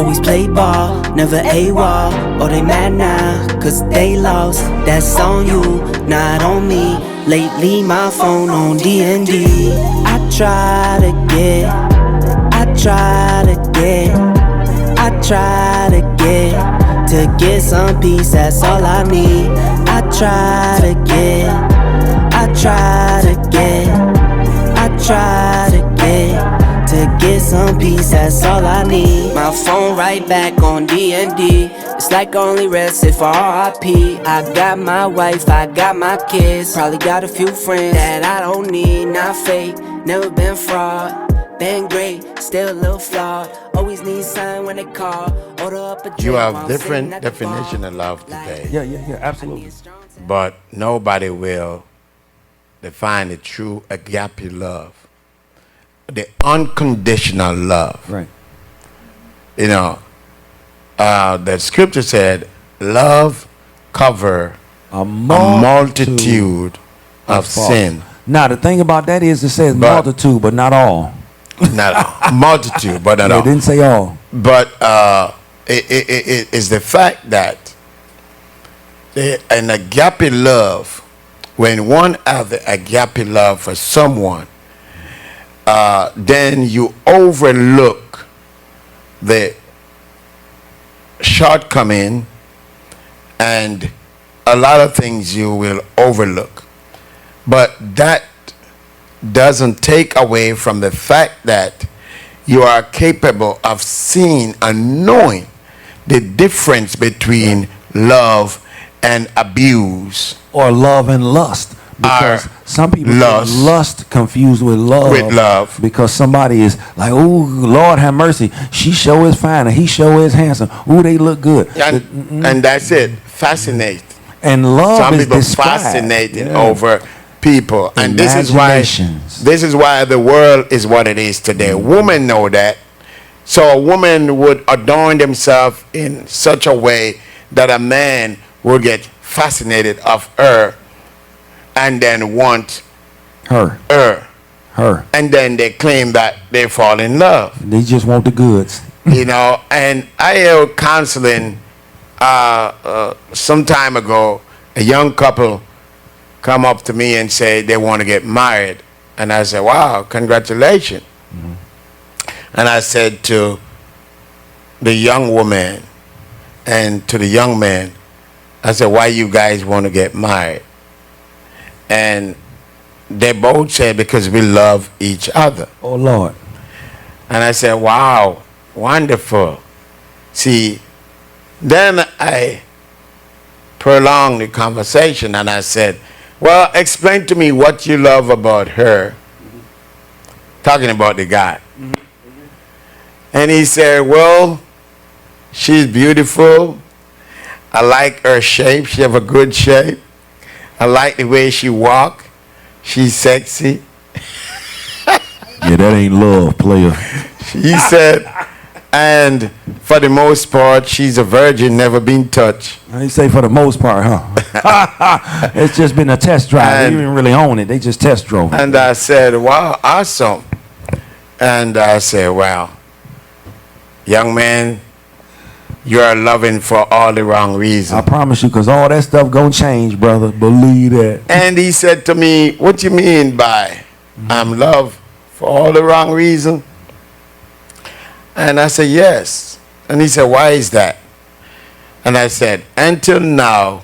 always play ball, never AWOL. Oh, they mad now, cause they lost. That's on you, not on me. Lately my phone on D&D. I try to get to get some peace, that's all I need. I try to get to get some peace, that's all I need. My phone right back on D&D. It's like only rest if RIP. I got my wife, I got my kids. Probably got a few friends that I don't need. Not fake, never been fraud. Been great, still a little flawed. Always need sign when they call. Order up a drink. You have different definition of love today. Yeah, absolutely. But nobody will define the true agape love. The unconditional love. Right. You know, the scripture said, love cover A multitude of sin. Now, the thing about that is it says multitude, but not all. Not multitude, but not all. It didn't say all. But it is the fact that an agape love, when one has the agape love for someone, then you overlook the shortcoming and a lot of things you will overlook. But that doesn't take away from the fact that you are capable of seeing and knowing the difference between love and abuse. Or love and lust. Because some people get lust confused with love. With love. Because somebody is like, oh, Lord have mercy. She sure is fine and he sure is handsome. Ooh, they look good. And that's it. Fascinate. And love some is people fascinated over people. And this is why the world is what it is today. Women know that. So a woman would adorn themselves in such a way that a man will get fascinated of her and then want her. And then they claim that they fall in love. They just want the goods. You know, and I held counseling some time ago. A young couple come up to me and say they want to get married. And I said, wow, congratulations. Mm-hmm. And I said to the young woman and to the young man, I said, why you guys want to get married? And they both said, because we love each other. Oh, Lord. And I said, wow, wonderful. See, then I prolonged the conversation and I said, well, explain to me what you love about her. Mm-hmm. Talking about the guy. Mm-hmm. And he said, well, she's beautiful. I like her shape. She have a good shape. I like the way she walk. She's sexy. Yeah, that ain't love, player. He said, and for the most part, she's a virgin, never been touched. They say for the most part, huh? It's just been a test drive. They didn't really own it. They just test drove it. And I said, wow, awesome. And I said, wow, young man, you are loving for all the wrong reasons. I promise you, because all that stuff gonna change, brother. Believe that. And he said to me, what you mean by I'm love for all the wrong reasons? And I said, yes. And he said, why is that? And I said, until now,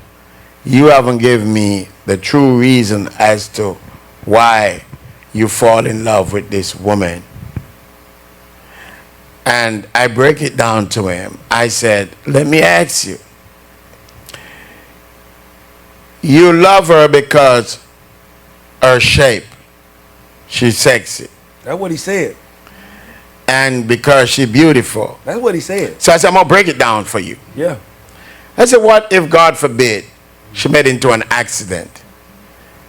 you haven't given me the true reason as to why you fall in love with this woman. And I break it down to him. I said, let me ask you. You love her because her shape, she's sexy. That's what he said. And because she's beautiful. That's what he said. So I said, I'm going to break it down for you. Yeah. I said, what if, God forbid, she met into an accident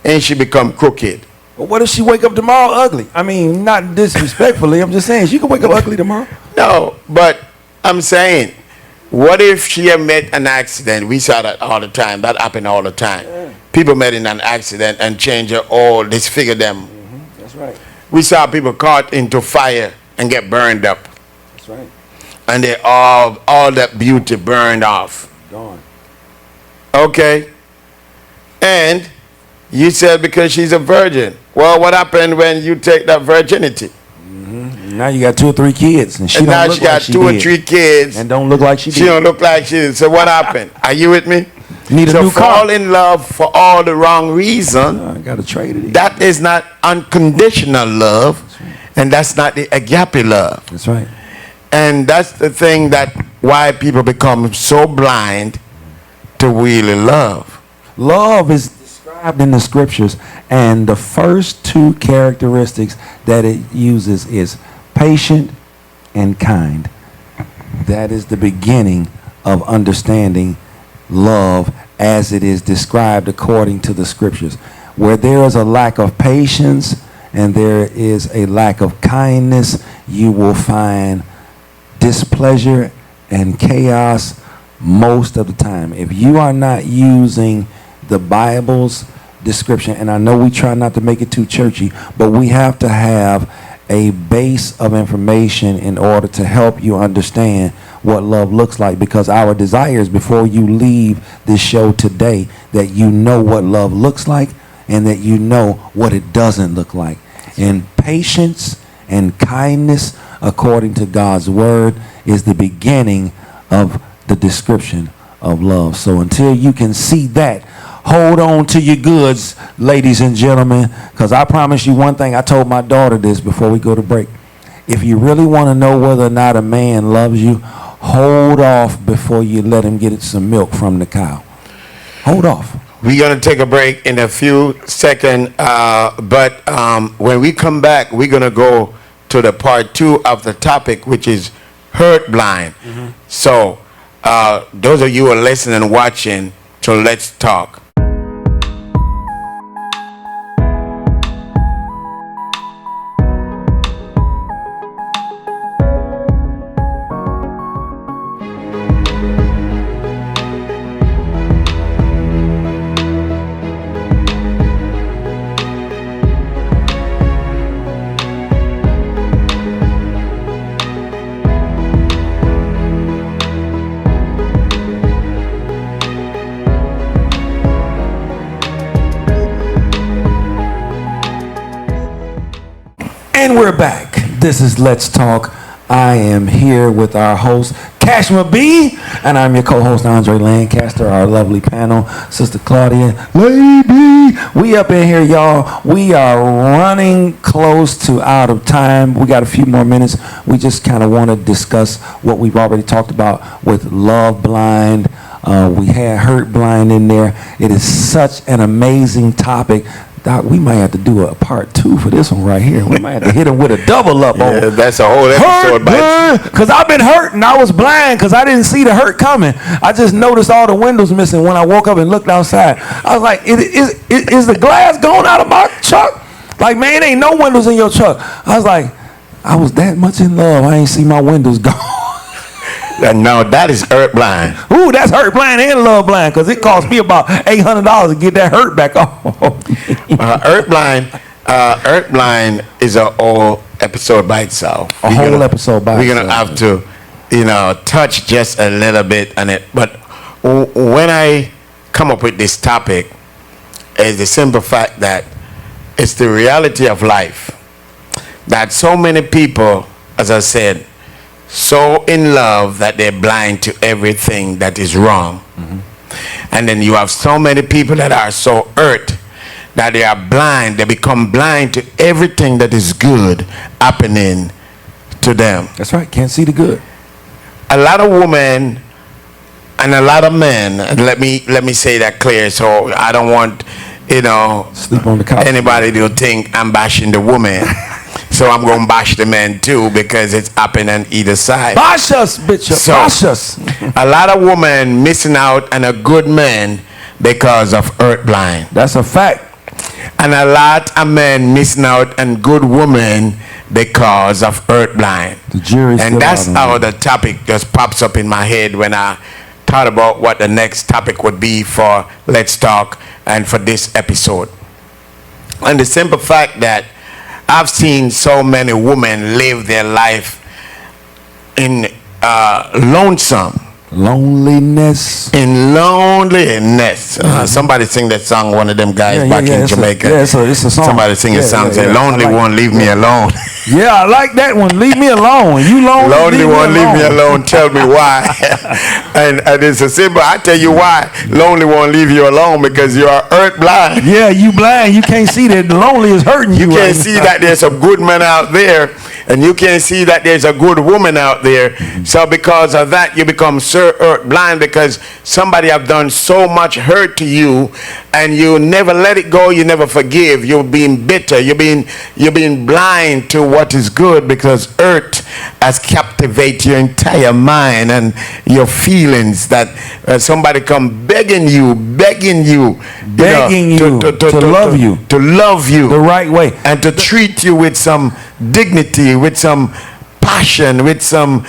and she become crooked? But what if she wake up tomorrow ugly? I mean, not disrespectfully. I'm just saying, she could wake up ugly tomorrow. No, but I'm saying, what if she had met an accident? We saw that all the time. That happened all the time. Yeah. People met in an accident and change it all, disfigure them. Mm-hmm. That's right. We saw people caught into fire and get burned up. That's right. and they all that beauty burned off. Gone. Okay. And you said because she's a virgin. Well, what happened when you take that virginity? Now you got 2 or 3 kids, and she And don't now look she like got she 2 or did. 3 kids. And don't look like she She did. don't look like she did. So what happened? Are you with me? Need a So new car. fall in love for all the wrong reason. I got to trade it in. That is not unconditional love, and that's not the agape love. That's right. And that's the thing that why people become so blind to really love. Love is described in the scriptures, and the first 2 characteristics that it uses is patient and kind. That is the beginning of understanding love as it is described according to the scriptures. Where there is a lack of patience and there is a lack of kindness, you will find displeasure and chaos most of the time. If you are not using the Bible's description, and I know we try not to make it too churchy, but we have to have a base of information in order to help you understand what love looks like, because our desire is before you leave this show today that you know what love looks like and that you know what it doesn't look like. And patience and kindness according to God's word is the beginning of the description of love. So until you can see that, hold on to your goods, ladies and gentlemen, because I promise you one thing. I told my daughter this before we go to break. If you really want to know whether or not a man loves you, hold off before you let him get some milk from the cow. Hold off. We're going to take a break in a few seconds, but when we come back, we're going to go to the part 2 of the topic, which is hurt blind. So those of you who are listening and watching, so let's talk. And we're back. This is Let's Talk. I am here with our host, Cashma B, and I'm your co-host, Andre Lancaster, our lovely panel, Sister Claudia, Lady. We up in here, y'all. We are running close to out of time. We got a few more minutes. We just kind of want to discuss what we've already talked about with Love Blind. We had Hurt Blind in there. It is such an amazing topic. Doc, we might have to do a part 2 for this one right here. We might have to hit him with a double up on Yeah, that's a whole episode. because I've been hurt and I was blind because I didn't see the hurt coming. I just noticed all the windows missing when I woke up and looked outside. I was like, is the glass going out of my truck? Like, man, ain't no windows in your truck. I was like, I was that much in love. I ain't see my windows gone. No, that is hurt blind. Ooh, that's hurt blind and love blind, because it cost me about $800 to get that hurt back off. Hurt blind is a whole episode by itself. A whole episode by We're gonna have to, touch just a little bit on it. But when I come up with this topic, is the simple fact that it's the reality of life. That so many people, as I said, so in love that they're blind to everything that is wrong. And then you have so many people that are so hurt that they are blind. They become blind to everything that is good happening to them. That's right. Can't see the good. A lot of women and a lot of men, and let me say that clear, so I don't want Sleep on the couch. anybody to think I'm bashing the woman. So I'm going to bash the men too, because it's happening on either side. Bash us, bitch. So, Bash us. a lot of women missing out on a good man because of hurt blind. That's a fact. And a lot of men missing out on good women because of hurt blind. The jury's And still that's out on how that. the topic just pops up in my head when I thought about what the next topic would be for Let's Talk and for this episode. And the simple fact that I've seen so many women live their life in lonesome. Loneliness. In loneliness. Somebody sing that song, one of them guys back in Jamaica. It's a song. Somebody sing a song, say, lonely one, leave me alone. Yeah, I like that one. Leave me alone. You lonely, lonely one, leave me alone. Tell me why. and it's a simple, I tell you why. Lonely one, leave you alone, because you are earth blind. Yeah, you blind. You can't see that the lonely is hurting you. You can't see that there's a good man out there, and you can't see that there's a good woman out there. So because of that, you become earth blind, because somebody have done so much hurt to you, and you never let it go. You never forgive. You're being bitter. You're being blind to what is good, because earth has captivated your entire mind and your feelings, that somebody come begging you to love you the right way, and to treat you with some dignity, with some passion, with some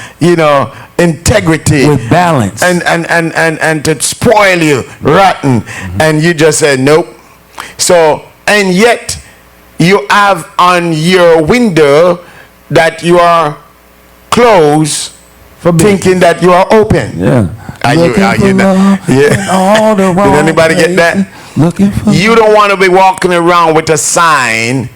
integrity, with balance, and to spoil you rotten. And you just say nope. So, and yet you have on your window that you are closed, thinking that you are open. Yeah. Are you all the wrong Did anybody get that? Looking for you don't want to be walking around with a sign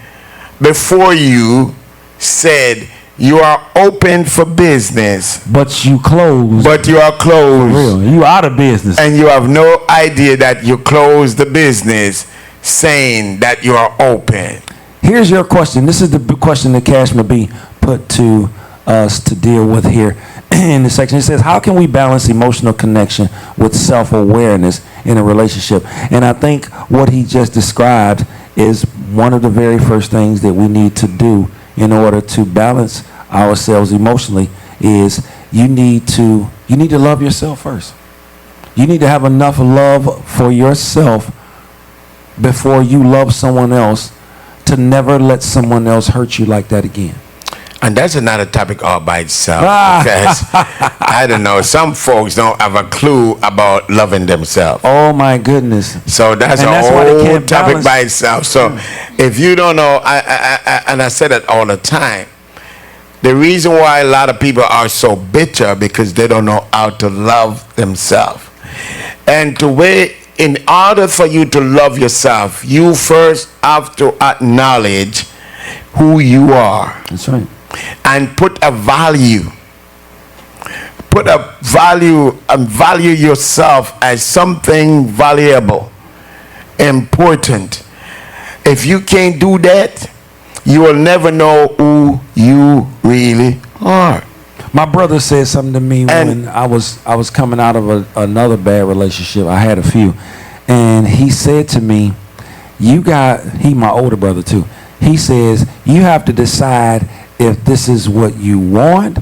before you said you are open for business, but you closed. But you are closed. For real. You out of business, and you have no idea that you closed the business, saying that you are open. Here's your question. This is the question that Cashma B put to us to deal with here in this section. It says, how can we balance emotional connection with self-awareness in a relationship? And I think what he just described is one of the very first things that we need to do in order to balance ourselves emotionally. Is you need to love yourself first. You need to have enough love for yourself before you love someone else, to never let someone else hurt you like that again. And that's another topic all by itself. Because I don't know, some folks don't have a clue about loving themselves. Oh my goodness. So that's a whole topic by itself. So if you don't know, and I say that all the time, the reason why a lot of people are so bitter, because they don't know how to love themselves. And in order for you to love yourself, you first have to acknowledge who you are. That's right. And put a value and value yourself as something valuable, important. If you can't do that, you will never know who you really are. My brother said something to me when I was coming out of another bad relationship. I had a few, and he said to me, he my older brother too. He says, you have to decide if this is what you want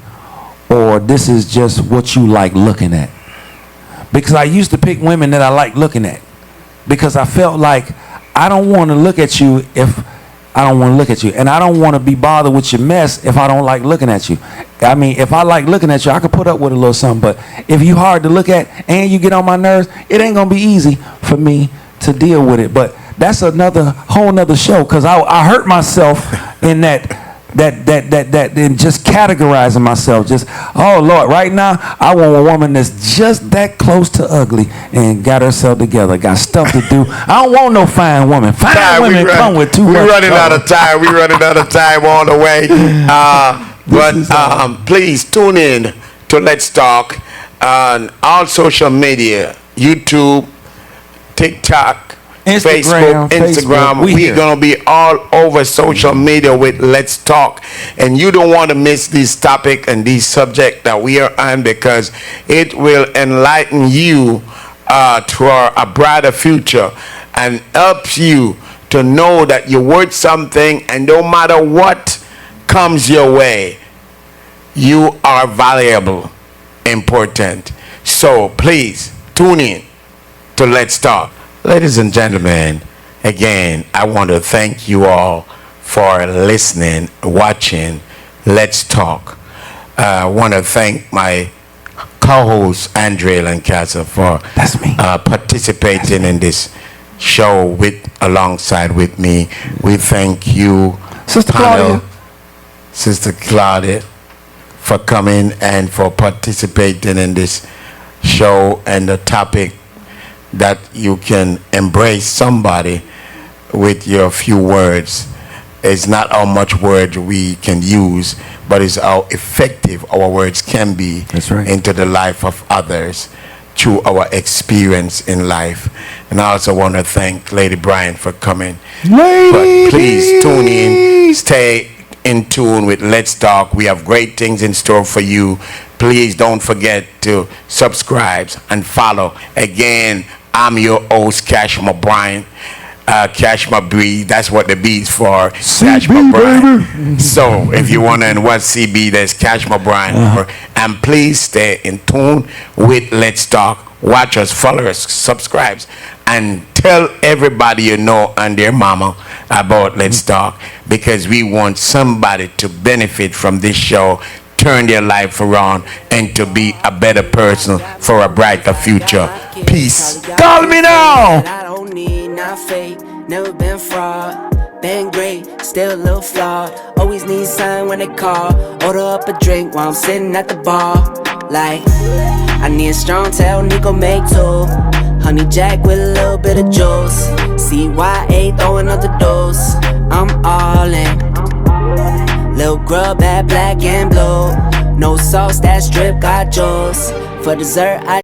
or this is just what you like looking at. Because I used to pick women that I like looking at, because I felt like I don't want to look at you if I don't want to look at you, and I don't want to be bothered with your mess if I don't like looking at you. I mean, if I like looking at you, I could put up with a little something, but if you hard to look at and you get on my nerves, it ain't gonna be easy for me to deal with it. But that's whole nother show, because I hurt myself in that in just categorizing myself. Just, oh Lord, right now I want a woman that's just that close to ugly and got herself together, got stuff to do. I don't want no fine woman. Fine women come with too much. We're running out of time. We're running out of time all the way. But please tune in to Let's Talk on all social media: YouTube, TikTok, Facebook, Instagram. We're going to be all over social media with Let's Talk. And you don't want to miss this topic and this subject that we are on, because it will enlighten you to a brighter future and helps you to know that you're worth something, and no matter what comes your way, you are valuable, important. So please tune in to Let's Talk. Ladies and gentlemen, again, I want to thank you all for listening, watching Let's Talk. I want to thank my co-host, Andre Lancaster, for participating in this show alongside with me. We thank you, Sister Claudia, Sister Claudia, for coming and for participating in this show and the topic that you can embrace somebody with your few words. It's not how much words we can use, but it's how effective our words can be. That's right. Into the life of others through our experience in life. And I also want to thank Lady Brian for coming. But please tune in, stay in tune with Let's Talk. We have great things in store for you. Please don't forget to subscribe and follow. Again, I'm your host, Cashma Brian. Cashma B, that's what the B is for. Cashma Brian. So if you want to know what CB, there's Cashma Brian. And please stay in tune with Let's Talk. Watch us, follow us, subscribe, and tell everybody you know and their mama about Let's Talk, because we want somebody to benefit from this show, turn their life around, and to be a better person for a brighter future. Peace. Call me now. I don't need, not fake, never been fraud, been great, still a little flawed. Always need sign when they call. Order up a drink while I'm sitting at the bar. Like, I need a strong tail, Nico make two. Honey Jack with a little bit of juice. CYA throwing up the dose. I'm all in. Little grub at black and blue. No sauce, that strip got juice. For dessert, I